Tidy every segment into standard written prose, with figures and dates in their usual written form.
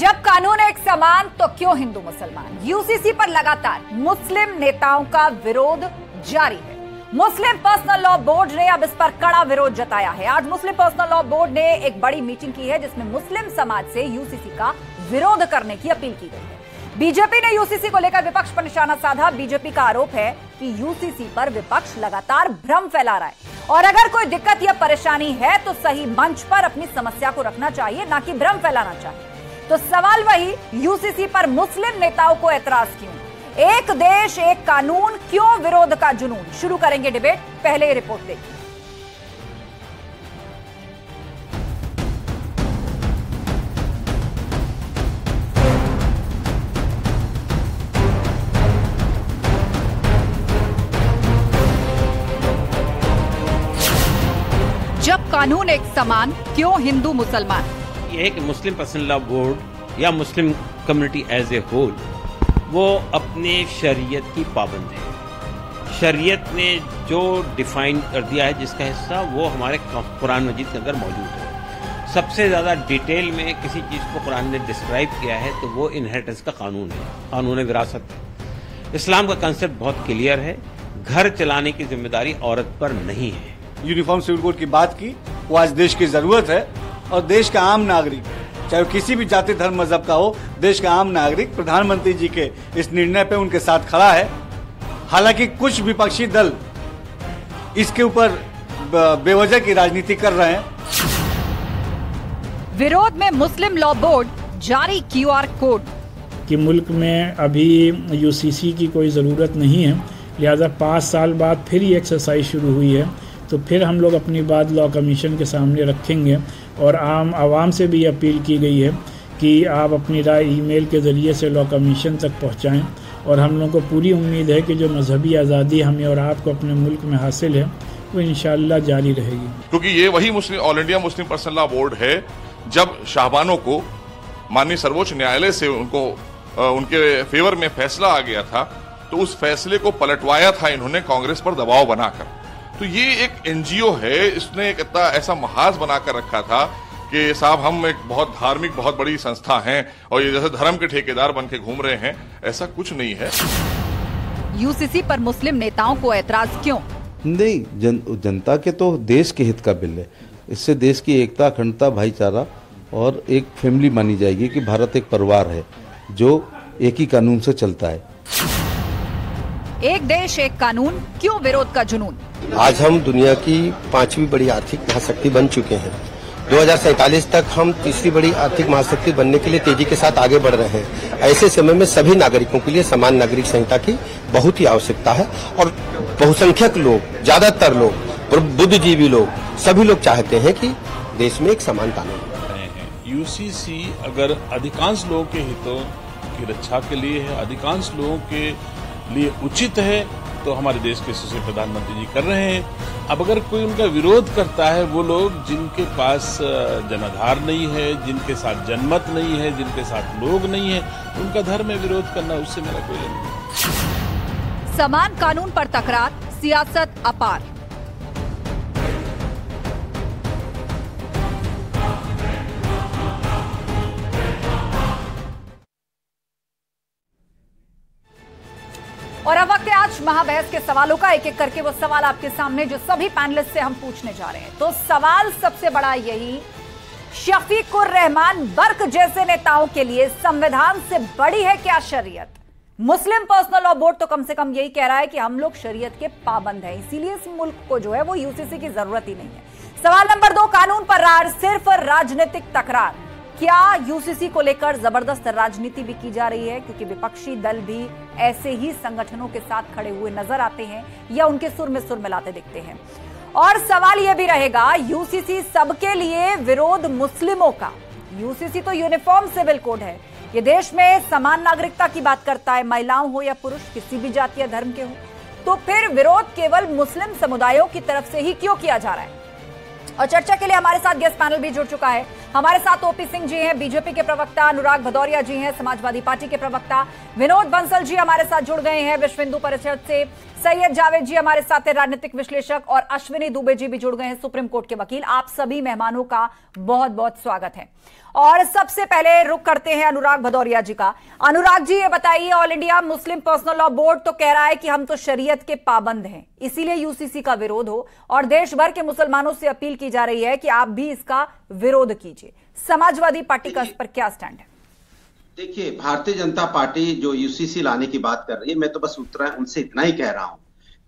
जब कानून एक समान तो क्यों हिंदू मुसलमान। यूसीसी पर लगातार मुस्लिम नेताओं का विरोध जारी है। मुस्लिम पर्सनल लॉ बोर्ड ने अब इस पर कड़ा विरोध जताया है। आज मुस्लिम पर्सनल लॉ बोर्ड ने एक बड़ी मीटिंग की है जिसमें मुस्लिम समाज से यूसीसी का विरोध करने की अपील की गई है। बीजेपी ने यूसीसी को लेकर विपक्ष पर निशाना साधा। बीजेपी का आरोप है कि यूसीसी पर विपक्ष लगातार भ्रम फैला रहा है और अगर कोई दिक्कत या परेशानी है तो सही मंच पर अपनी समस्या को रखना चाहिए, ना कि भ्रम फैलाना चाहिए। तो सवाल वही, यूसीसी पर मुस्लिम नेताओं को एतराज क्यों? एक देश एक कानून, क्यों विरोध का जुनून? शुरू करेंगे डिबेट, पहले ये रिपोर्ट देखिए। जब कानून एक समान, क्यों हिंदू मुसलमान? ये है कि मुस्लिम पर्सनल लॉ बोर्ड या मुस्लिम कम्युनिटी एज ए होल वो अपने शरीयत की पाबंद है। शरीयत ने जो डिफाइन कर दिया है जिसका हिस्सा, वो हमारे कुरान मजीद के अंदर मौजूद है। सबसे ज़्यादा डिटेल में किसी चीज़ को कुरान ने डिस्क्राइब किया है तो वो इनहेरिटेंस का कानून है, कानून विरासत है। इस्लाम का कंसेप्ट बहुत क्लियर है, घर चलाने की जिम्मेदारी औरत पर नहीं है। यूनिफॉर्म सिविल कोड की बात की, वो आज देश की जरूरत है और देश का आम नागरिक, चाहे किसी भी जाति धर्म मजहब का हो, देश का आम नागरिक प्रधानमंत्री जी के इस निर्णय पे उनके साथ खड़ा है। हालांकि कुछ विपक्षी दल इसके ऊपर बेवजह की राजनीति कर रहे हैं। विरोध में मुस्लिम लॉ बोर्ड जारी क्यूआर कोड कि मुल्क में अभी यूसीसी की कोई ज़रूरत नहीं है, लिहाजा 5 साल बाद फिर ये एक्सरसाइज शुरू हुई है तो फिर हम लोग अपनी बात लॉ कमीशन के सामने रखेंगे और आम आवाम से भी अपील की गई है कि आप अपनी राय ईमेल के ज़रिए से लॉ कमीशन तक पहुंचाएं और हम लोगों को पूरी उम्मीद है कि जो मजहबी आज़ादी हमें और आपको अपने मुल्क में हासिल है वो इंशाअल्लाह जारी रहेगी। क्योंकि ये वही all India Muslim personal law board है, जब शाहबानों को माननीय सर्वोच्च न्यायालय से उनको उनके फेवर में फैसला आ गया था तो उस फैसले को पलटवाया था इन्होंने कांग्रेस पर दबाव बनाकर। तो ये एक एनजीओ है, इसने एक इतना ऐसा महाज बनाकर रखा था कि साहब हम एक बहुत धार्मिक बहुत बड़ी संस्था हैं और ये जैसे धर्म के ठेकेदार बन के घूम रहे हैं, ऐसा कुछ नहीं है। यूसीसी पर मुस्लिम नेताओं को ऐतराज क्यों? नहीं, जनता के तो देश के हित का बिल है। इससे देश की एकता, अखंडता, भाईचारा और एक फैमिली मानी जाएगी कि भारत एक परिवार है जो एक ही कानून से चलता है। एक देश एक कानून, क्यों विरोध का जुनून? आज हम दुनिया की 5वीं बड़ी आर्थिक महाशक्ति बन चुके हैं। 2047 तक हम तीसरी बड़ी आर्थिक महाशक्ति बनने के लिए तेजी के साथ आगे बढ़ रहे हैं। ऐसे समय में सभी नागरिकों के लिए समान नागरिक संहिता की बहुत ही आवश्यकता है और बहुसंख्यक लोग, ज्यादातर लोग, बुद्धिजीवी लोग, सभी लोग चाहते हैं कि देश में एक समान कानून। यूसीसी अगर अधिकांश लोगों के हितों की रक्षा के लिए है, अधिकांश लोगों के लिए उचित है तो हमारे देश के यशस्वी प्रधानमंत्री जी कर रहे हैं। अब अगर कोई उनका विरोध करता है, वो लोग जिनके पास जनाधार नहीं है, जिनके साथ जनमत नहीं है, जिनके साथ लोग नहीं है, उनका धर्म में विरोध करना, उससे मेरा कोई लेना नहीं। समान कानून पर तकरार, सियासत अपार। और अब वक्त है आज महाबहस के सवालों का। एक एक करके वो सवाल आपके सामने जो सभी पैनलिस्ट से हम पूछने जा रहे हैं। तो सवाल सबसे बड़ा यही, शफीकुर रहमान बर्क जैसे नेताओं के लिए संविधान से बड़ी है क्या शरीयत? मुस्लिम पर्सनल लॉ बोर्ड तो कम से कम यही कह रहा है कि हम लोग शरीयत के पाबंद हैं, इसीलिए इस मुल्क को जो है वो यूसीसी की जरूरत ही नहीं है। सवाल नंबर 2, कानून पर सिर्फ राजनीतिक तकरार, क्या यूसीसी को लेकर जबरदस्त राजनीति भी की जा रही है? क्योंकि विपक्षी दल भी ऐसे ही संगठनों के साथ खड़े हुए नजर आते हैं या उनके सुर में सुर मिलाते दिखते हैं। और सवाल यह भी रहेगा, यूसीसी सबके लिए, विरोध मुस्लिमों का। यूसीसी तो यूनिफॉर्म सिविल कोड है, ये देश में समान नागरिकता की बात करता है, महिलाओं हो या पुरुष, किसी भी जाति या धर्म के हो। तो फिर विरोध केवल मुस्लिम समुदायों की तरफ से ही क्यों किया जा रहा है? और चर्चा के लिए हमारे साथ गेस्ट पैनल भी जुड़ चुका है। हमारे साथ ओपी सिंह जी हैं, बीजेपी के प्रवक्ता अनुराग भदौरिया जी हैं, समाजवादी पार्टी के प्रवक्ता विनोद बंसल जी हमारे साथ जुड़ गए हैं, विश्व हिंदू परिषद से सैयद जावेद जी हमारे साथ हैं, राजनीतिक विश्लेषक, और अश्विनी दुबे जी भी जुड़ गए हैं, सुप्रीम कोर्ट के वकील। आप सभी मेहमानों का बहुत बहुत स्वागत है। और सबसे पहले रुख करते हैं अनुराग भदौरिया जी का। अनुराग जी, ये बताइए, all India Muslim personal law board तो कह रहा है कि हम तो शरीयत के पाबंद हैं, इसीलिए यूसीसी का विरोध हो, और देश भर के मुसलमानों से अपील की जा रही है कि आप भी इसका विरोध कीजिए। समाजवादी पार्टी का इस पर क्या स्टैंड है? देखिए, भारतीय जनता पार्टी जो यूसीसी लाने की बात कर रही है, मैं तो बस उनसे इतना ही कह रहा हूं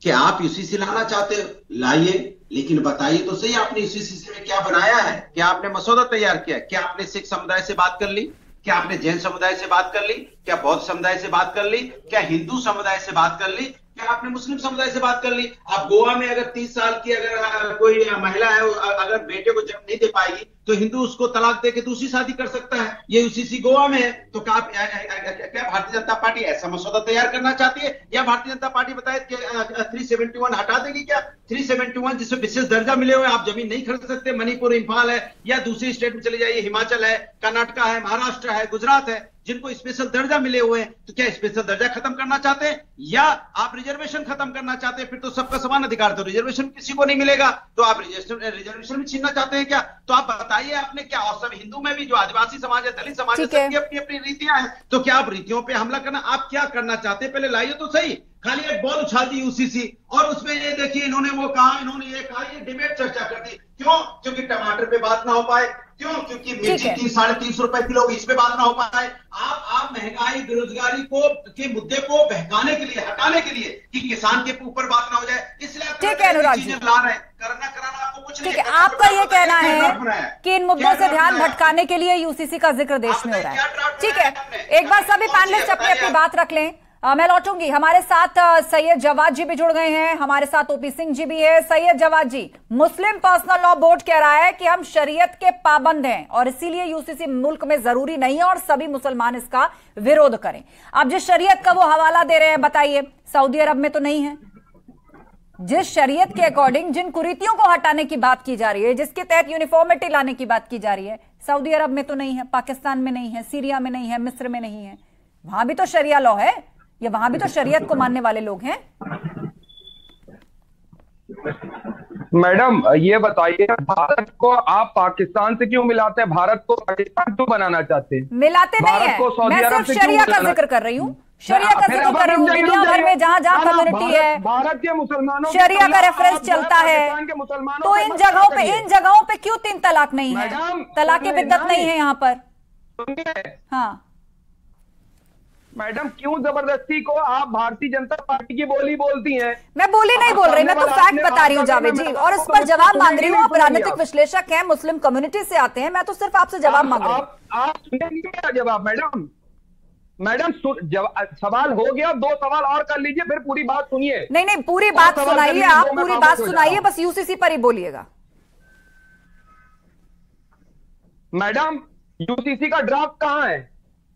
कि आप यूसीसी लाना चाहते हो, लाइए, लेकिन बताइए तो सही आपने यूसीसी में क्या बनाया है? क्या आपने मसौदा तैयार किया? क्या आपने सिख समुदाय से बात कर ली? क्या आपने जैन समुदाय से बात कर ली? क्या बौद्ध समुदाय से बात कर ली? क्या हिंदू समुदाय से बात कर ली? क्या आपने मुस्लिम समुदाय से बात कर ली? आप गोवा में अगर 30 साल की अगर कोई महिला है, अगर बेटे को जन्म नहीं दे पाएगी तो हिंदू उसको तलाक दे के दूसरी शादी कर सकता है। ये यूसीसी गोवा में है। तो क्या भारतीय जनता पार्टी ऐसा मसौदा तैयार करना चाहती है, या भारतीय जनता पार्टी बताए कि 371 हटा देगी? क्या 371 जिसमें विशेष दर्जा मिले हुए आप जमीन नहीं खरीद सकते? मणिपुर, इंफाल है, या दूसरी स्टेट में चले जाइए, हिमाचल है, कर्नाटका है, महाराष्ट्र है, गुजरात है, जिनको स्पेशल दर्जा मिले हुए हैं। तो क्या स्पेशल दर्जा खत्म करना चाहते हैं, या आप रिजर्वेशन खत्म करना चाहते हैं? फिर तो सबका समान अधिकार, तो रिजर्वेशन किसी को नहीं मिलेगा, तो आप रिजर्वेशन भी छीनना चाहते हैं क्या? तो आप बताइए आपने क्या? और सब हिंदू में भी जो आदिवासी समाज है, दलित समाज है, सबकी अपनी अपनी रीतियां हैं, तो क्या आप रीतियों पे हमला करना, आप क्या करना चाहते हैं? पहले लाइए तो सही। खाली एक बॉल उछाल दी यूसीसी, और उसमें ये देखिए इन्होंने वो कहा, इन्होंने ये कहा, ये डिबेट चर्चा कर दी। क्यों? क्योंकि टमाटर पे बात ना हो पाए। क्यों? क्योंकि मिर्ची 300-350 रुपए किलो, इस पे बात ना हो पाए। आप महंगाई, बेरोजगारी के मुद्दे को बहकाने के लिए, हटाने के लिए, कि किसान के ऊपर बात ना हो जाए, इसलिए ठीक है अनुराग जी, ला रहे हैं। करना कराना आपको कुछ नहीं। ठीक है, आपका ये कहना है कि इन मुद्दों से ध्यान भटकाने के लिए यूसीसी का जिक्र देश में हो रहा है। ठीक है, एक बार सभी पैनलिस्ट अपनी अपनी बात रख लें। मैं लौटूंगी। हमारे साथ सैयद जवाद जी भी जुड़ गए हैं, हमारे साथ ओपी सिंह जी भी है। सैयद जवाद जी, मुस्लिम पर्सनल लॉ बोर्ड कह रहा है कि हम शरीयत के पाबंद हैं और इसीलिए यूसीसी मुल्क में जरूरी नहीं है और सभी मुसलमान इसका विरोध करें। आप जिस शरीयत का वो हवाला दे रहे हैं, बताइए, सऊदी अरब में तो नहीं है। जिस शरीयत के अकॉर्डिंग जिन कुरीतियों को हटाने की बात की जा रही है, जिसके तहत यूनिफॉर्मिटी लाने की बात की जा रही है, सऊदी अरब में तो नहीं है, पाकिस्तान में नहीं है, सीरिया में नहीं है, मिस्र में नहीं है। वहां भी तो शरिया लॉ है, या वहां भी तो शरीयत को मानने वाले लोग हैं। मैडम ये बताइए, भारत को आप पाकिस्तान से क्यों मिलाते हैं? भारत को पाकिस्तान क्यों बनाना चाहते हैं? मिलाते नहीं है, मैं सिर्फ शरिया का जिक्र कर रही हूँ, शरिया का जिक्र कर रही हूँ। दुनिया भर में जहां जहां कम्युनिटी है, भारत के मुसलमानों शरिया का रेफरेंस चलता है, तो इन जगहों पे क्यों 3 तलाक नहीं है? तलाक की बिद्दत नहीं है यहाँ पर। हाँ मैडम, क्यों जबरदस्ती को आप भारतीय जनता पार्टी की बोली बोलती हैं? मैं बोली नहीं बोल रही, मैं तो फैक्ट बता रही हूँ जावेद जी, और इस पर जवाब मांग रही हूँ। आप राजनीतिक विश्लेषक हैं, मुस्लिम कम्युनिटी से आते हैं, मैं तो सिर्फ आपसे जवाब मांग रही हूँ। आप सुनेंगे मेरा जवाब? मैडम सवाल हो गया, 2 सवाल और कर लीजिए, फिर पूरी बात सुनिए। नहीं, पूरी बात सुनाइए, आप पूरी बात सुनाइए, बस यूसीसी पर ही बोलिएगा। मैडम, यूसीसी का ड्राफ्ट कहां है?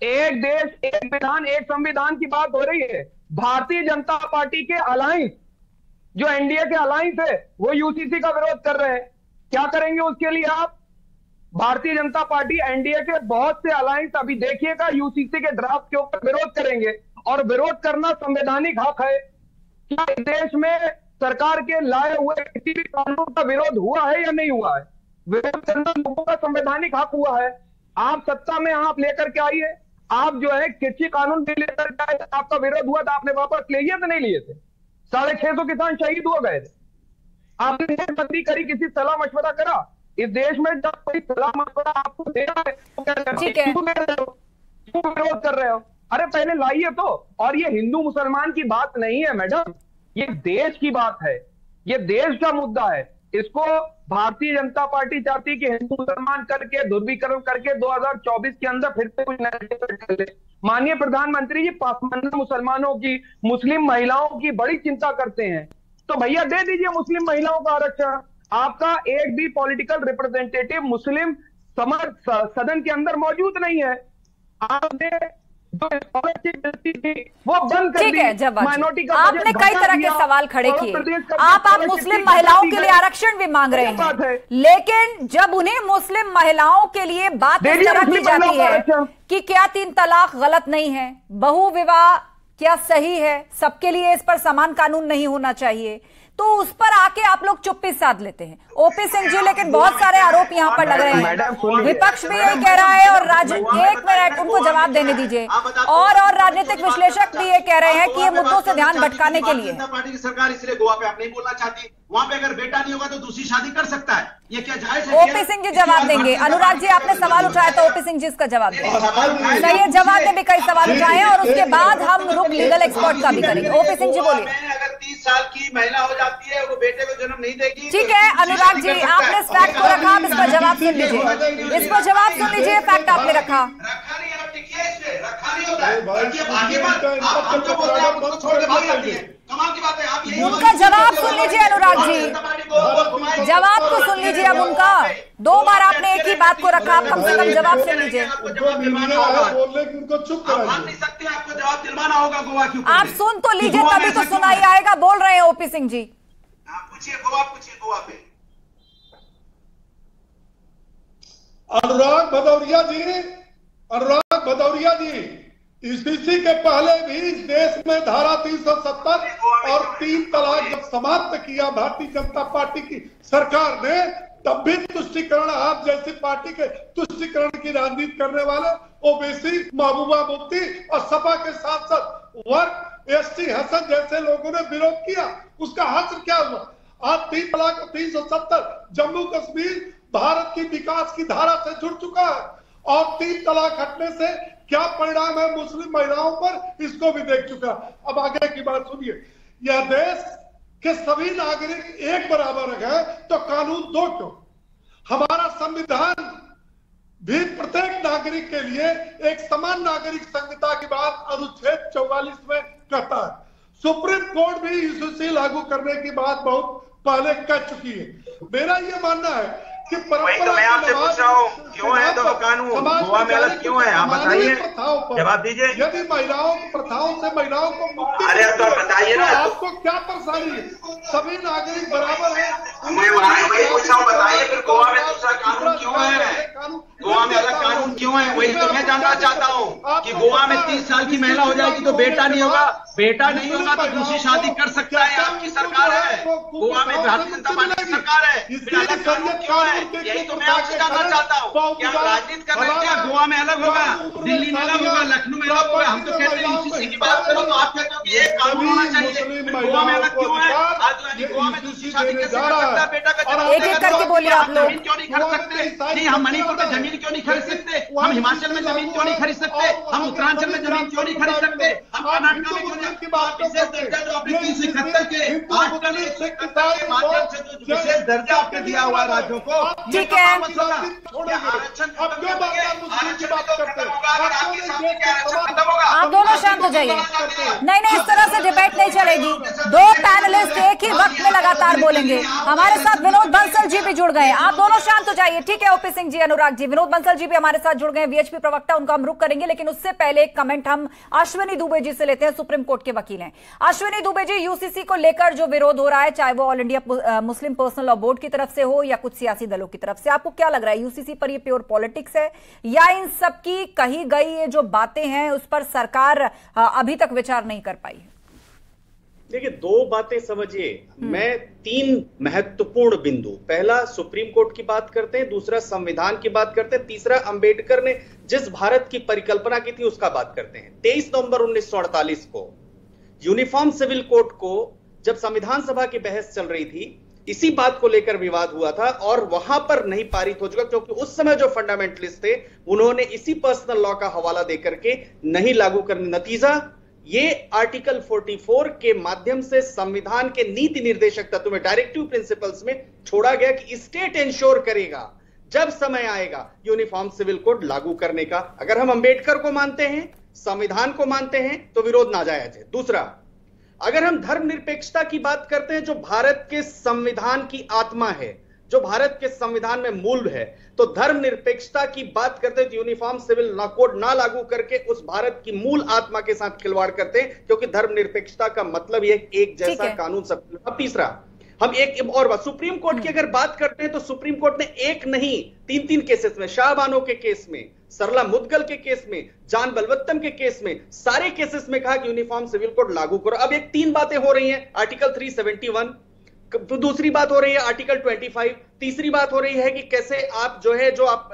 एक देश एक विधान एक संविधान की बात हो रही है। भारतीय जनता पार्टी के अलायंस, जो एनडीए के अलायंस है, वो यूसीसी का विरोध कर रहे हैं। क्या करेंगे उसके लिए आप? भारतीय जनता पार्टी एनडीए के बहुत से अलायंस अभी देखिएगा यूसीसी के ड्राफ्ट के ऊपर विरोध करेंगे, और विरोध करना संवैधानिक हक है। क्या इस देश में सरकार के लाए हुए किसी भी कानून का विरोध हुआ है या नहीं हुआ है? विरोध करना लोगों का संवैधानिक हक हुआ है। आप सत्ता में आप लेकर के आइए, आप जो है कृषि कानून भी लेकर के आए, आपका विरोध हुआ तो आपने वापस ले लिए थे, नहीं लिए थे? 650 किसान शहीद हो गए थे। आपने बंदी करी, किसी सलाह मशवरा करा? इस देश में जब कोई सलाह मशवरा आपको दे रहा है तो क्यों विरोध कर रहे हो? अरे पहले लाइए तो। और ये हिंदू मुसलमान की बात नहीं है मैडम, ये देश की बात है, ये देश का मुद्दा है। इसको भारतीय जनता पार्टी चाहती है कि हिंदू मुसलमान करके ध्रुवीकरण करके 2024 के अंदर फिर से कुछ नैरेटिव कर ले। माननीय प्रधानमंत्री जी पासमानदा मुसलमानों की, मुस्लिम महिलाओं की बड़ी चिंता करते हैं, तो भैया दे दीजिए मुस्लिम महिलाओं का आरक्षण। आपका एक भी पॉलिटिकल रिप्रेजेंटेटिव मुस्लिम सदन के अंदर मौजूद नहीं है। आपने जो स्कॉलरशिप मिलती थी वो बंद कर दी। ठीक है, जब माइनॉरिटी का आपने कई तरह के सवाल खड़े किए, आप मुस्लिम महिलाओं के लिए आरक्षण भी मांग रहे हैं, लेकिन जब उन्हें मुस्लिम महिलाओं के लिए बात इस तरह की जाती है कि क्या 3 तलाक गलत नहीं है, बहु विवाह क्या सही है, सबके लिए इस पर समान कानून नहीं होना चाहिए, तो उस पर आके आप लोग चुप्पी साध लेते हैं। ओपी सिंह जी, लेकिन बहुत सारे आरोप यहाँ पर लग रहे हैं, विपक्ष भी यही कह रहा है और एक मिनट उनको जवाब देने दीजिए, और राजनीतिक विश्लेषक भी ये कह रहे हैं कि ये मुद्दों से ध्यान भटकाने के लिए। जनता पार्टी की सरकार इसलिए गोवा पे आप नहीं बोलना चाहती, वहाँ पे अगर बेटा नहीं होगा तो दूसरी शादी कर सकता है, ये क्या जायज है? ओपी सिंह जी जवाब देंगे। अनुराग जी, आपने सवाल उठाया तो ओपी सिंह जी इसका जवाब देंगे। चलिए, जवाब ने भी कई सवाल उठाए हैं और उसके बाद हम रुक लीगल एक्सपर्ट का भी करेंगे। ओपी सिंह जी बोलिए। अगर 30 साल की महिला हो जाती है, वो बेटे को जन्म नहीं देगी। ठीक है अनुराग जी, आपने इस फैक्ट को रखा, आप इस पर जवाब सुन लीजिए, इस पर जवाब सुन लीजिए, फैक्ट आपने रखा। रखा नहीं, आप टिकिए इस पे, रखा नहीं होता है। आगे बात, आप हम जो बोलते हैं उसको छोड़ के भाग जाती है, कमाल की बात है। आप उनका जवाब सुन लीजिए अनुराग जी, जवाब तो सुन लीजिए अब उनका। 2 बार आपने एक ही बात को रखा, आप कम से कम जवाब सुन लीजिए। आपको जवाब दिलवाना होगा, आप मान नहीं सकते, आपको जवाब दिलवाना होगा गोवा के ऊपर। आप सुन तो लीजिए, तभी तो सुनाई आएगा। बोल रहे हैं ओपी सिंह जी। पूछिए गोवा, पूछिए गोवा पे। अनुराग भदौरिया जी, यूसीसी के पहले भी इस देश में धारा 370 और 3 तलाक जब समाप्त किया भारतीय जनता पार्टी की सरकार ने, तब भी तुष्टीकरण, आप जैसी पार्टी के तुष्टीकरण की राजनीति करने वाले ओबीसी, महबूबा मुफ्ती और सपा के सांसद वर्ग एसटी हसन जैसे लोगों ने विरोध किया। उसका हश्र क्या हुआ? आज 3 तलाक 370 जम्मू कश्मीर भारत की विकास की धारा से जुड़ चुका है, और 3 तलाक हटने से क्या परिणाम है मुस्लिम महिलाओं पर, इसको भी देख चुका। अब आगे की बात सुनिए। यह देश के सभी नागरिक एक बराबर है तो कानून 2 क्यों? हमारा संविधान भी प्रत्येक नागरिक के लिए एक समान नागरिक संहिता की बात अनुच्छेद 44 में कहता है। सुप्रीम कोर्ट भी यूसीसी लागू करने की बात बहुत पहले कह चुकी है। मेरा ये मानना है कि वही तो मैं आपसे पूछ रहा हूँ, क्यों है तो कानून गोवा में अलग क्यों है? आप बताइए, जवाब दीजिए। यदि महिलाओं प्रथाओं से महिलाओं को मुक्ति, अरे तो बताइए ना, आपको क्या परेशानी है? सभी नागरिक बराबर है। मैं वही पूछ रहा हूँ, बताइए फिर गोवा में दूसरा कानून क्यों है? गोवा में अलग कानून क्यों है? वही तो मैं जानना चाहता हूँ कि गोवा में 30 साल की महिला हो जाएगी तो बेटा नहीं होगा, बेटा नहीं होगा तो दूसरी शादी कर सकता है। आपकी सरकार है गोवा में, भारतीय जनता पार्टी की सरकार है, फिर अलग कानून क्यों है? यही तो मैं आपसे जानना चाहता हूँ कि हम राजनीति कर रहे हैं क्या? गोवा में अलग होगा, दिल्ली में अलग होगा, लखनऊ में अलग होगा। हम तो कहते हैं यूसीसी की बात करो तो आप कहते हो कि एक कानून होना चाहिए, गोवा में अलग क्यों है? आज गोवा में दूसरी शादी कैसे कर सकता है? बेटा का जन्म एक-एक करके बोलिए आप लोग। जमीन क्यों नहीं खरीद सकते? नहीं, हम मणिपुर में जमीन क्यों नहीं खरीद सकते? हम हिमाचल में जमीन क्यों नहीं खरीद सकते? हम उत्तरांचल में जमीन क्यों नहीं खरीद सकते? हम कर्नाटक में विशेष दर्जा जो आपने 371 के आर्टिकल 171 के माध्यम से जो विशेष दर्जा आपने दिया हुआ है राज्यों को, ठीक है। आप दोनों शांत हो जाइए। नहीं, इस तरह से डिबेट नहीं चलेगी। 2 पैनलिस्ट एक ही वक्त में लगातार बोलेंगे। हमारे साथ विनोद बंसल जी भी जुड़ गए। आप दोनों शांत हो जाइए, ठीक है? ओपी सिंह जी, अनुराग जी, विनोद बंसल जी भी हमारे साथ जुड़ गए, वीएचपी प्रवक्ता, उनका हम रुक करेंगे, लेकिन उससे पहले एक कमेंट हम अश्विनी दुबे जी से लेते हैं, सुप्रीम कोर्ट के वकील हैं। अश्विनी दुबे जी, यूसीसी को लेकर जो विरोध हो रहा है, चाहे वो all India Muslim personal law board की तरफ से हो या कुछ सियासी दलों की तरफ से, आपको क्या लग रहा है? यूसीसी पर ये प्योर पॉलिटिक्स है या इन सब की कही गई ये जो बातें हैं उस पर सरकार अभी तक विचार नहीं कर पाई है? देखिए, 2 बातें समझिए। मैं 3 महत्वपूर्ण बिंदु, पहला सुप्रीम कोर्ट की बात करते हैं, दूसरा संविधान की बात करते हैं, तीसरा अंबेडकर ने जिस भारत की परिकल्पना की थी उसका बात करते हैं। 23 नवंबर 1948 को यूनिफॉर्म सिविल कोड को जब संविधान सभा की बहस चल रही थी, इसी बात को लेकर विवाद हुआ था और वहां पर नहीं पारित हो चुका, क्योंकि उस समय जो फंडामेंटलिस्ट थे उन्होंने इसी पर्सनल लॉ का हवाला देकर के नहीं लागू करने, नतीजा ये आर्टिकल 44 के माध्यम से संविधान के नीति निर्देशक तत्व में, डायरेक्टिव प्रिंसिपल्स में छोड़ा गया कि स्टेट इंश्योर करेगा जब समय आएगा यूनिफॉर्म सिविल कोड लागू करने का। अगर हम अंबेडकर को मानते हैं, संविधान को मानते हैं, तो विरोध नाजायज है। दूसरा, अगर हम धर्मनिरपेक्षता की बात करते हैं, जो भारत के संविधान की आत्मा है, जो भारत के संविधान में मूल है। तो धर्मनिरपेक्षता की बात करते हैं तो यूनिफॉर्म सिविल कोड ना लागू करके उस भारत की मूल आत्मा के साथ खिलवाड़ करते हैं, क्योंकि धर्मनिरपेक्षता का मतलब ये एक जैसा कानून सब। अब तीसरा, हम एक और बात, सुप्रीम कोर्ट की अगर बात करते हैं तो सुप्रीम कोर्ट ने एक नहीं 3 केसेस में, शाहबानो के केस में, सरला मुदगल के केस में, जान बलवत्तम के केस में, सारे केसेस में कहा कि यूनिफॉर्म सिविल कोड लागू करो। अब एक 3 बातें हो रही हैं, आर्टिकल 371, दूसरी बात हो रही है आर्टिकल 25, तीसरी बात हो रही है कि कैसे आप जो आप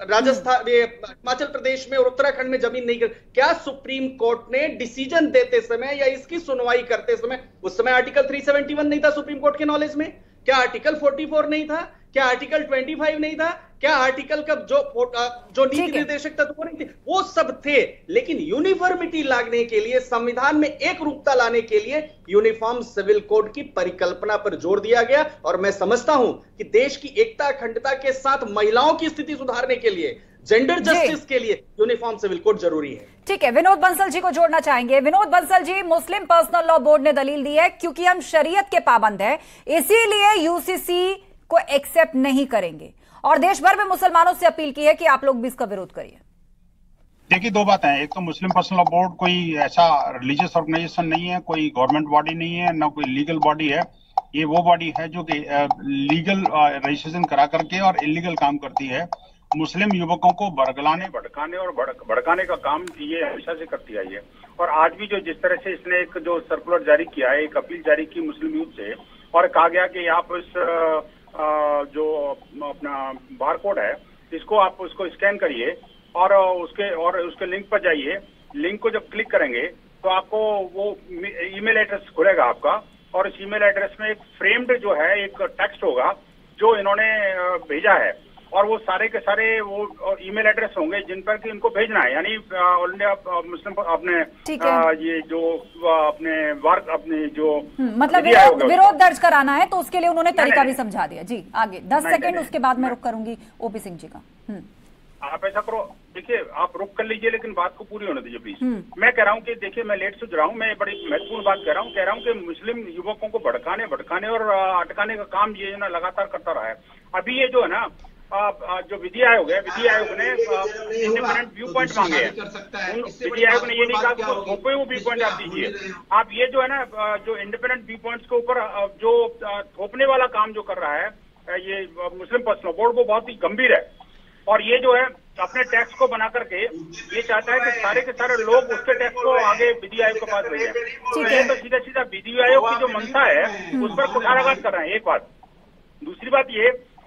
राजस्थान, हिमाचल प्रदेश में और उत्तराखंड में जमीन नहीं कर। क्या सुप्रीम कोर्ट ने डिसीजन देते समय या इसकी सुनवाई करते समय, उस समय आर्टिकल 371 नहीं था सुप्रीम कोर्ट के नॉलेज में? क्या आर्टिकल 44 नहीं था? क्या आर्टिकल 25 नहीं था? क्या आर्टिकल का जो नीति निर्देशक तत्व नहीं थे, वो सब थे। लेकिन यूनिफॉर्मिटी लाने के लिए, संविधान में एक रूपता लाने के लिए यूनिफॉर्म सिविल कोड की परिकल्पना पर जोर दिया गया। और मैं समझता हूं कि देश की एकता अखंडता के साथ महिलाओं की स्थिति सुधारने के लिए, जेंडर जस्टिस के लिए यूनिफॉर्म सिविल कोड जरूरी है। ठीक है, विनोद बंसल जी को जोड़ना चाहेंगे। विनोद बंसल जी, मुस्लिम पर्सनल लॉ बोर्ड ने दलील दी है क्योंकि हम शरीयत के पाबंद हैं, इसीलिए यूसीसी को एक्सेप्ट नहीं करेंगे, और देश भर में मुसलमानों से अपील की है कि आप लोग भी इसका विरोध करिए। देखिए, 2 बातें हैं। एक तो मुस्लिम पर्सनल लॉ बोर्ड कोई ऐसा रिलीजियस ऑर्गेनाइजेशन नहीं है, कोई गवर्नमेंट बॉडी नहीं है, ना कोई लीगल बॉडी है। ये वो बॉडी है जो कि लीगल रजिस्ट्रेशन करा करके और इलीगल काम करती है। मुस्लिम युवकों को बरगलाने, भड़काने और भड़काने का काम ये हमेशा से करती आई है। और आज भी जो जिस तरह से इसने एक जो सर्कुलर जारी किया है, एक अपील जारी की मुस्लिम यूथ से, और कहा गया कि आप इस जो अपना बार कोड है, इसको आप उसको स्कैन करिए और उसके लिंक पर जाइए। लिंक को जब क्लिक करेंगे तो आपको वो ईमेल एड्रेस खुलेगा आपका, और इस ईमेल एड्रेस में एक फ्रेम्ड जो है एक टेक्स्ट होगा जो इन्होंने भेजा है, और वो सारे के सारे वो ईमेल एड्रेस होंगे जिन पर कि इनको भेजना है। यानी ऑल इंडिया मुस्लिम अपने ये जो अपने जो मतलब विरोध दर्ज कराना है, तो उसके लिए उन्होंने तरीका भी समझा दिया। जी आगे 10 सेकंड, उसके बाद मैं रुक करूंगी ओपी सिंह जी का। आप ऐसा करो, देखिए आप रुक कर लीजिए, लेकिन बात को पूरी होने दीजिए प्लीज। मैं कह रहा हूँ कि देखिए, मैं लेट सुझ रहा हूँ, मैं बड़ी महत्वपूर्ण बात कह रहा हूँ कि मुस्लिम युवकों को भड़काने और अटकाने का काम ये ना लगातार करता रहा है। अभी ये जो है ना, जो विधि आयोग है, विधि आयोग ने इंडिपेंडेंट व्यू पॉइंट मांगे हैं। विधि आयोग ने ये नहीं कहा कि थोपे वो व्यू पॉइंट आप दीजिए। आप ये जो है ना, जो इंडिपेंडेंट व्यू पॉइंट्स के ऊपर जो थोपने वाला काम जो कर रहा है ये मुस्लिम पर्सनल बोर्ड, वो बहुत ही गंभीर है। और ये जो है अपने टैक्स को बना करके ये चाहता है कि सारे के सारे लोग उसके टैक्स को आगे विधि आयोग के पास भेजें। तो ये तो सीधा सीधा विधि आयोग की जो मंशा है उस पर कुठाराघात कर रहे हैं, एक बात। दूसरी बात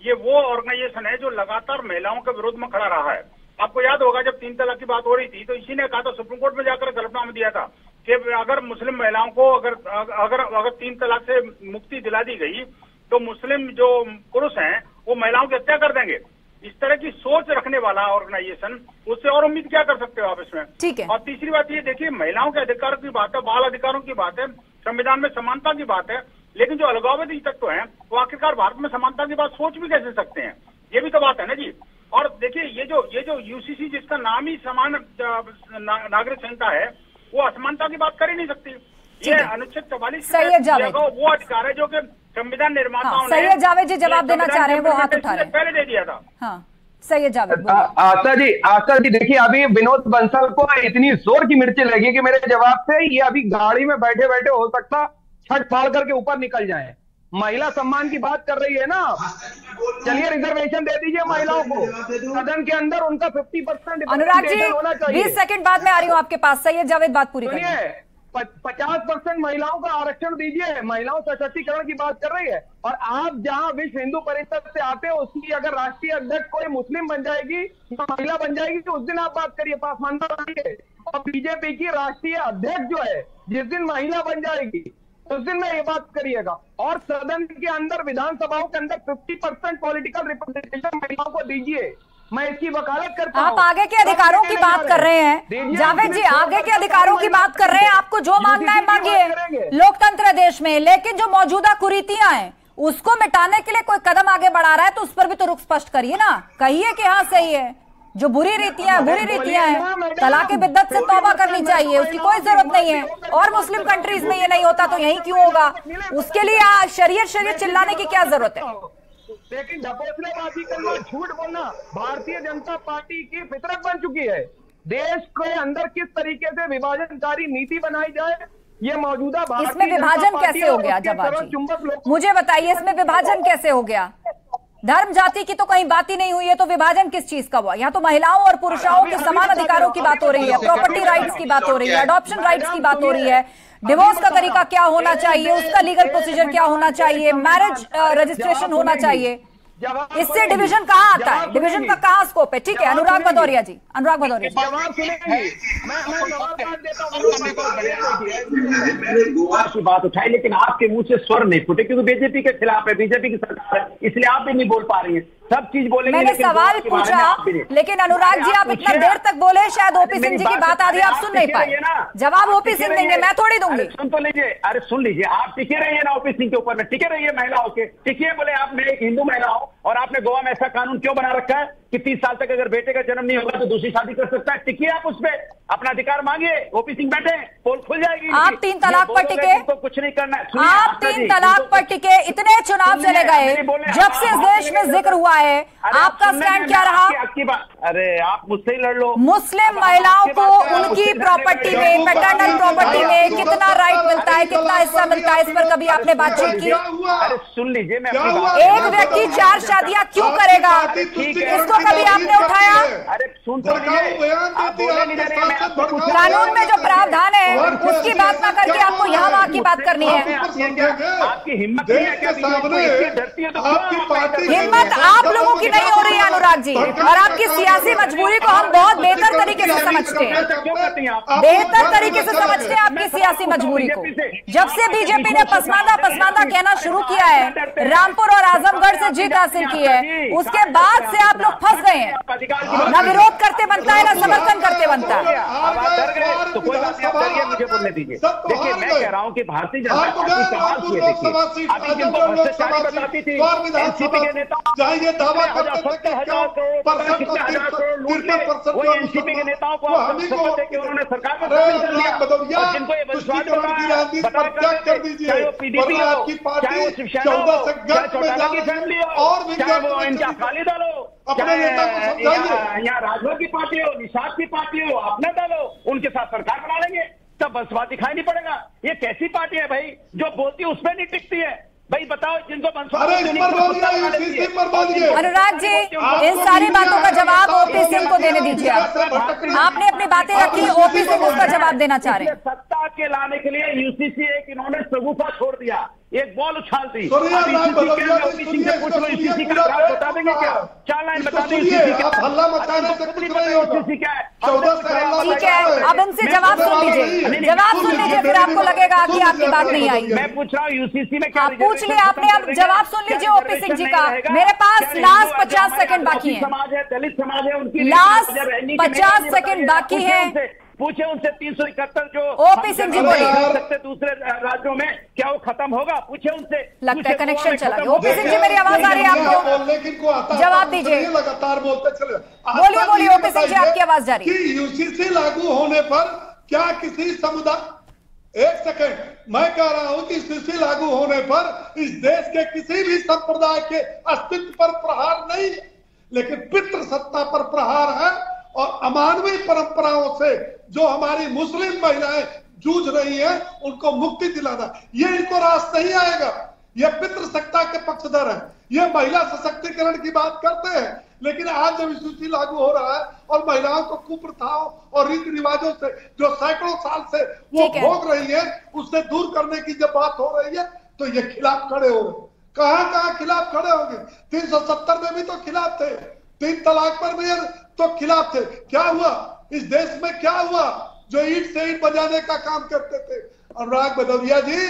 ये वो ऑर्गेनाइजेशन है जो लगातार महिलाओं के विरोध में खड़ा रहा है। आपको याद होगा जब 3 तलाक की बात हो रही थी तो इसी ने कहा था, सुप्रीम कोर्ट में जाकर गलतनामा दिया था कि अगर मुस्लिम महिलाओं को अगर 3 तलाक से मुक्ति दिला दी गई तो मुस्लिम जो पुरुष हैं वो महिलाओं की हत्या कर देंगे। इस तरह की सोच रखने वाला ऑर्गेनाइजेशन, उससे और उम्मीद क्या कर सकते हो आप इसमें? ठीक है। और तीसरी बात ये देखिए, महिलाओं के अधिकारों की बात है, बाल अधिकारों की बात है, संविधान में समानता की बात है, लेकिन जो अलगाववादी तत्व हैं वो आखिरकार भारत में समानता की बात सोच भी कैसे सकते हैं? ये भी तो बात है ना जी। और देखिए, ये जो यूसीसी जिसका नाम ही समान नागरिक संहिता है, वो असमानता की बात कर ही नहीं सकती। ये अनुच्छेद 44 वो अधिकार है जो कि संविधान निर्माताओं ने, सैयद जावेद जी जवाब देना चाह रहे हैं, वो हाथ उठा रहे हैं, पहले दे दिया था। हाँ सैयद जावेद। आस्था जी देखिए, अभी विनोद बंसल को इतनी जोर की मिर्ची लगी कि मेरे जवाब से ये अभी गाड़ी में बैठे बैठे हो सकता छठ फाड़ करके ऊपर निकल जाए। महिला सम्मान की बात कर रही है ना, चलिए रिजर्वेशन दे दीजिए महिलाओं को, सदन के अंदर उनका 50% अनुराग जी 20 सेकंड बाद में आ रही हूँ आपके पास। सैयद जावेद बात पूरी करिए। 50% महिलाओं का आरक्षण दीजिए, महिलाओं सशक्तिकरण की बात कर रही है। और आप जहां विश्व हिंदू परिषद से आते हो, उसकी अगर राष्ट्रीय अध्यक्ष कोई मुस्लिम बन जाएगी या महिला बन जाएगी तो उस दिन आप बात करिए, पासवान बनाइए। और बीजेपी की राष्ट्रीय अध्यक्ष जो है, जिस दिन महिला बन जाएगी उस दिन में ये बात करिएगा। और सदन के अंदर, विधानसभाओं के अंदर 50% पॉलिटिकल रिप्रेजेंटेशन महिलाओं को दीजिए। मैं इसकी वकालत करता हूं। आप आगे के अधिकारों की बात कर रहे हैं जावेद जी, आगे के अधिकारों की बात कर रहे हैं। आपको जो मांगना है मांगिए, लोकतंत्र देश में। लेकिन जो मौजूदा कुरीतियां हैं उसको मिटाने के लिए कोई कदम आगे बढ़ा रहा है तो उस पर भी तो रुख स्पष्ट करिए ना, कहिए कि हाँ सही है। जो बुरी रीतियां हैं, तलाक की बिद्दत से तौबा करनी चाहिए, उसकी कोई जरूरत नहीं है। और मुस्लिम कंट्रीज में ये नहीं होता तो यहीं क्यों होगा? उसके लिए शरीयत चिल्लाने की क्या जरूरत है? लेकिन ढकोसलेबाजी करना, झूठ बोलना भारतीय जनता पार्टी की फितरत बन चुकी है। देश के अंदर किस तरीके से विभाजनकारी नीति बनाई जाए, ये मौजूदा इसमें विभाजन कैसे हो गया? जब मुझे बताइए, इसमें विभाजन कैसे हो गया? धर्म जाति की तो कहीं बात ही नहीं हुई है, तो विभाजन किस चीज का हुआ? यहाँ तो महिलाओं और पुरुषों के समान अधिकारों की बात हो रही है, प्रॉपर्टी राइट्स की बात हो रही है, अडॉप्शन राइट्स की बात हो रही है, डिवोर्स का तरीका क्या होना चाहिए, उसका लीगल प्रोसीजर क्या होना चाहिए, मैरिज रजिस्ट्रेशन होना चाहिए। इससे डिवीजन कहाँ आता है? डिवीजन का कहाँ स्कोप है? ठीक है, अनुराग भदौरिया जी, अनुराग भदौरिया जी। की बात उठाई, लेकिन आपके मुंह से स्वर नहीं फूटे, क्योंकि बीजेपी के खिलाफ है, बीजेपी की सरकार है, इसलिए आप भी नहीं बोल पा रही है। सब चीज बोलेंगे। मैंने सवाल पूछा, लेकिन अनुराग जी आप इतना देर तक बोले, शायद ओपी सिंह जी की बात आधी आप सुन नहीं पाए। जवाब ओपी सिंह देंगे, मैं थोड़ी दूंगी। सुन तो लीजिए, अरे सुन लीजिए, आप टिके रहिए ना ओपी सिंह के ऊपर में, टिके रहिए महिलाओं के, टिकिए। बोले आप, मैं एक हिंदू महिला हूं और आपने गोवा में ऐसा कानून क्यों बना रखा है कि 30 साल तक अगर बेटे का जन्म नहीं होगा तो दूसरी शादी कर सकता है? टिकिए आप उस पर, अपना अधिकार मांगिए। ओपी सिंह बैठे, पोल खुल जाएगी। आप 3 तलाक पर टिके, तो कुछ नहीं करना। आप 3 तलाक पर टिके, इतने चुनाव चले गए, जब से इस देश में जिक्र हुआ है, आपका स्टैंड क्या रहा? अरे आप मुझसे ही लड़ लो। मुस्लिम महिलाओं को उनकी प्रॉपर्टी में, पैटर्नल प्रॉपर्टी में कितना राइट मिलता है, कितना हिस्सा मिलता है, इस पर कभी आपने बातचीत की? अरे सुन लीजिए, मैं एक व्यक्ति 4 शादियां क्यों करेगा, इसको कभी आपने उठाया? अरे सुन तो कानून में जो प्रावधान है उसकी बात ना करके आपको यहाँ वहाँ की बात करनी है। आपकी हिम्मत हिम्मत आप लोगों की नहीं हो रही है अनुराग जी, और आपकी सियासी मजबूरी को हम बहुत बेहतर तरीके से समझते हैं, बेहतर तरीके से समझते हैं आपकी सियासी मजबूरी को। जब से बीजेपी ने पसमानदा पसमानदा कहना शुरू किया है, रामपुर और आजमगढ़ से जीत हासिल की है, उसके बाद से आप लोग फंस गए हैं। न विरोध करते बनता है, न समर्थन करते बनता है। तो कोई बात नहीं, आप डरिए, मुझे बोलने दीजिए। देखिए, मैं कह रहा हूँ कि भारतीय जनता पार्टी सवाल किए, देखिए अभी जिनको भ्रष्टाचारी बताती थी एनसीपी के नेता, 70,000 करोड़ कितने हजार करोड़ लूटे, वो एनसीपी के नेताओं को शपथ देकर उन्होंने सरकार में शामिल कर लिया। और जिनको ये विश्वास बता कर दीजिए, चाहे वो पीडीपी हो, चाहे वो शिवसेना हो, चाहे चौटाला की फैमिली हो, चाहे वो इनका अकाली दल हो, यहाँ राजभर की पार्टी हो, निषाद की पार्टी हो, अपना दल हो, उनके साथ सरकार बना लेंगे, तब बंसवाद दिखाई नहीं पड़ेगा। ये कैसी पार्टी है भाई जो बोलती है उसमें नहीं टिकती है? भाई बताओ, जिनको अनुराग जी, इन सारी बातों का जवाब ओपी सिंह को देने दीजिए। आपने अपनी बातें रखी, ओपी सिंह उसका जवाब देना चाह रहे हैं। सत्ता के लाने के लिए यूसीसी एक इन्होंने शगुफा छोड़ दिया, एक बॉल उछाल दी। बता देंगे क्या? 4 लाइन बता दें ठीक है, अब इनसे जवाब सुन लीजिए, जवाब सुन लीजिए, फिर आपको लगेगा कि आपकी बात नहीं आई। मैं पूछ रहा हूँ यूसीसी में क्या पूछ लिया आपने, अब जवाब सुन लीजिए ओपी सिंह जी का। मेरे पास लास्ट 50 सेकंड बाकी है, समाज है, दलित समाज है, उनकी लास्ट 50 सेकंड बाकी है। पूछे उनसे 371 जो ओपी सिंह जी बोलिए, सकते दूसरे राज्यों में, क्या वो खत्म होगा? पूछे उनसे। लगता है कनेक्शन चला गया। ओपी सिंह जी, मेरी आवाज आ रही है आपको? जवाब दीजिए, लगातार बोलते चले। बोलिए बोलिए ओपी सिंह जी, आपकी आवाज जा रही है। यूसीसी लागू होने पर क्या किसी समुदाय, एक सेकंड, मैं कह रहा हूं कि यूसीसी लागू होने पर इस देश के किसी भी संप्रदाय के अस्तित्व पर प्रहार नहीं है, लेकिन पितृ सत्ता पर प्रहार है। और अमानवीय परंपराओं से जो हमारी मुस्लिम महिलाएं जूझ रही हैं, उनको मुक्ति दिलाना, ये इनको रास नहीं आएगा। ये पितृसत्ता के पक्षधर है, ये महिला सशक्तिकरण की बात करते हैं, लेकिन आज जब यूसीसी लागू हो रहा है और महिलाओं को कुप्रथाओं और रीति रिवाजों से जो सैकड़ों साल से वो भोग रही है, उससे दूर करने की जब बात हो रही है, तो ये खिलाफ खड़े हो गए। कहां खिलाफ खड़े होंगे? 370 में भी तो खिलाफ थे, 3 तलाक पर भी तो खिलाफ थे। क्या हुआ इस देश में? क्या हुआ जो ईंट से ईंट बजाने का काम करते थे? अनुराग भदौरिया जी,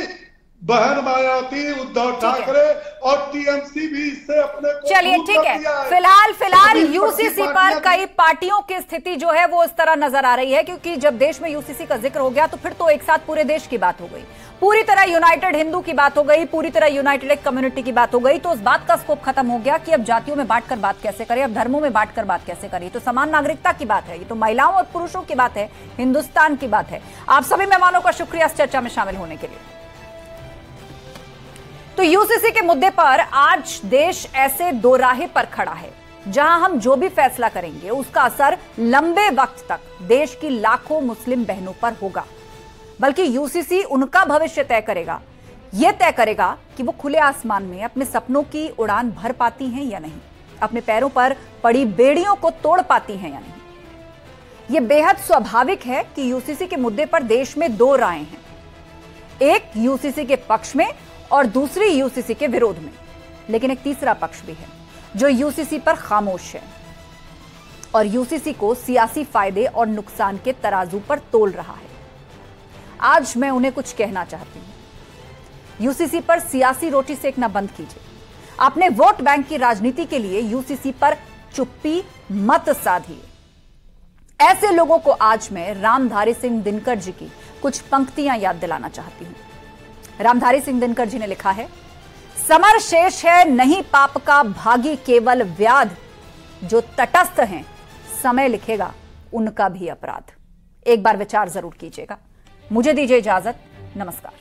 बहन मायावती, उद्धव ठाकरे और टीएमसी भी इससे अपने को चलिए ठीक है। फिलहाल यूसीसी पर कई पार्टियों की स्थिति जो है वो इस तरह नजर आ रही है, क्योंकि जब देश में यूसीसी का जिक्र हो गया तो फिर तो एक साथ पूरे देश की बात हो गई, पूरी तरह यूनाइटेड हिंदू की बात हो गई, पूरी तरह यूनाइटेड एक कम्युनिटी की बात हो गई। तो उस बात का स्कोप खत्म हो गया कि अब जातियों में बांटकर बात कैसे करें, अब धर्मों में बांटकर बात कैसे करें। तो समान नागरिकता की बात है, ये तो महिलाओं और पुरुषों की बात है, हिंदुस्तान की बात है। आप सभी मेहमानों का शुक्रिया इस चर्चा में शामिल होने के लिए। तो यूसीसी के मुद्दे पर आज देश ऐसे दोराहे पर खड़ा है जहां हम जो भी फैसला करेंगे उसका असर लंबे वक्त तक देश की लाखों मुस्लिम बहनों पर होगा। बल्कि यूसीसी उनका भविष्य तय करेगा, यह तय करेगा कि वो खुले आसमान में अपने सपनों की उड़ान भर पाती हैं या नहीं, अपने पैरों पर पड़ी बेड़ियों को तोड़ पाती हैं या नहीं। यह बेहद स्वाभाविक है कि यूसीसी के मुद्दे पर देश में दो रायें हैं, एक यूसीसी के पक्ष में और दूसरी यूसीसी के विरोध में। लेकिन एक तीसरा पक्ष भी है जो यूसीसी पर खामोश है और यूसीसी को सियासी फायदे और नुकसान के तराजू पर तोल रहा है। आज मैं उन्हें कुछ कहना चाहती हूं। यूसीसी पर सियासी रोटी सेकना बंद कीजिए। अपने वोट बैंक की राजनीति के लिए यूसीसी पर चुप्पी मत साधिए। ऐसे लोगों को आज मैं रामधारी सिंह दिनकर जी की कुछ पंक्तियां याद दिलाना चाहती हूं। रामधारी सिंह दिनकर जी ने लिखा है, समर शेष है नहीं पाप का भागी केवल व्याध, जो तटस्थ हैं समय लिखेगा उनका भी अपराध। एक बार विचार जरूर कीजिएगा। मुझे दीजिए इजाजत। नमस्कार।